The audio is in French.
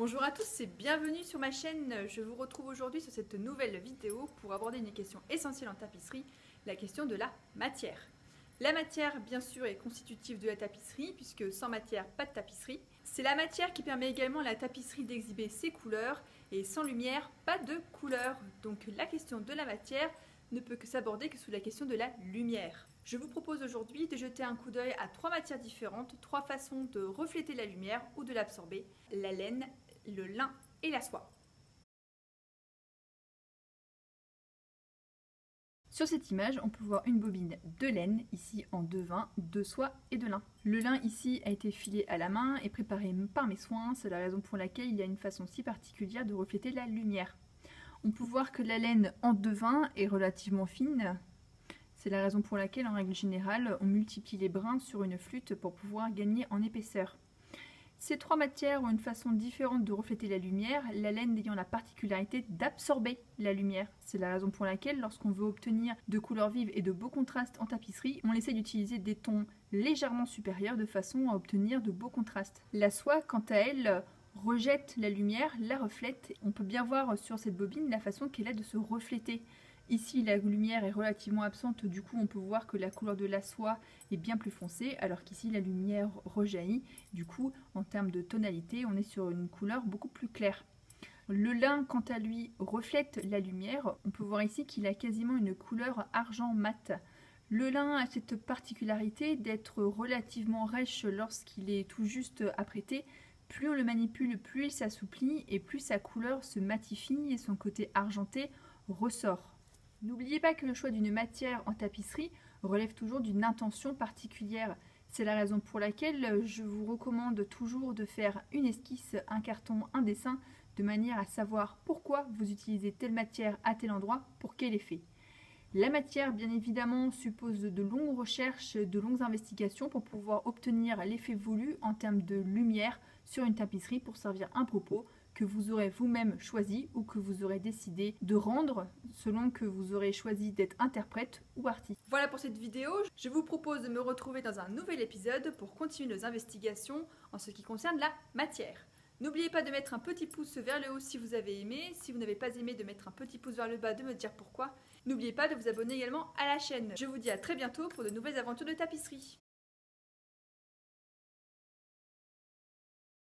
Bonjour à tous et bienvenue sur ma chaîne. Je vous retrouve aujourd'hui sur cette nouvelle vidéo pour aborder une question essentielle en tapisserie, la question de la matière. La matière, bien sûr, est constitutive de la tapisserie, puisque sans matière, pas de tapisserie. C'est la matière qui permet également à la tapisserie d'exhiber ses couleurs, et sans lumière, pas de couleur. Donc la question de la matière ne peut que s'aborder que sous la question de la lumière. Je vous propose aujourd'hui de jeter un coup d'œil à 3 matières différentes, 3 façons de refléter la lumière ou de l'absorber: la laine, le lin et la soie. Sur cette image, on peut voir une bobine de laine, ici en 2-20, de soie et de lin. Le lin ici a été filé à la main et préparé par mes soins, c'est la raison pour laquelle il y a une façon si particulière de refléter la lumière. On peut voir que la laine en 2-20 est relativement fine, c'est la raison pour laquelle en règle générale on multiplie les brins sur une flûte pour pouvoir gagner en épaisseur. Ces 3 matières ont une façon différente de refléter la lumière, la laine ayant la particularité d'absorber la lumière. C'est la raison pour laquelle, lorsqu'on veut obtenir de couleurs vives et de beaux contrastes en tapisserie, on essaie d'utiliser des tons légèrement supérieurs de façon à obtenir de beaux contrastes. La soie, quant à elle, rejette la lumière, la reflète. On peut bien voir sur cette bobine la façon qu'elle a de se refléter. Ici, la lumière est relativement absente, du coup on peut voir que la couleur de la soie est bien plus foncée, alors qu'ici la lumière rejaillit. Du coup, en termes de tonalité, on est sur une couleur beaucoup plus claire. Le lin, quant à lui, reflète la lumière. On peut voir ici qu'il a quasiment une couleur argent mat. Le lin a cette particularité d'être relativement rêche lorsqu'il est tout juste apprêté. Plus on le manipule, plus il s'assouplit et plus sa couleur se matifie et son côté argenté ressort. N'oubliez pas que le choix d'une matière en tapisserie relève toujours d'une intention particulière. C'est la raison pour laquelle je vous recommande toujours de faire une esquisse, un carton, un dessin, de manière à savoir pourquoi vous utilisez telle matière à tel endroit, pour quel effet. La matière, bien évidemment, suppose de longues recherches, de longues investigations pour pouvoir obtenir l'effet voulu en termes de lumière sur une tapisserie pour servir un propos que vous aurez vous-même choisi ou que vous aurez décidé de rendre selon que vous aurez choisi d'être interprète ou artiste. Voilà pour cette vidéo, je vous propose de me retrouver dans un nouvel épisode pour continuer nos investigations en ce qui concerne la matière. N'oubliez pas de mettre un petit pouce vers le haut si vous avez aimé, si vous n'avez pas aimé de mettre un petit pouce vers le bas, de me dire pourquoi. N'oubliez pas de vous abonner également à la chaîne. Je vous dis à très bientôt pour de nouvelles aventures de tapisserie.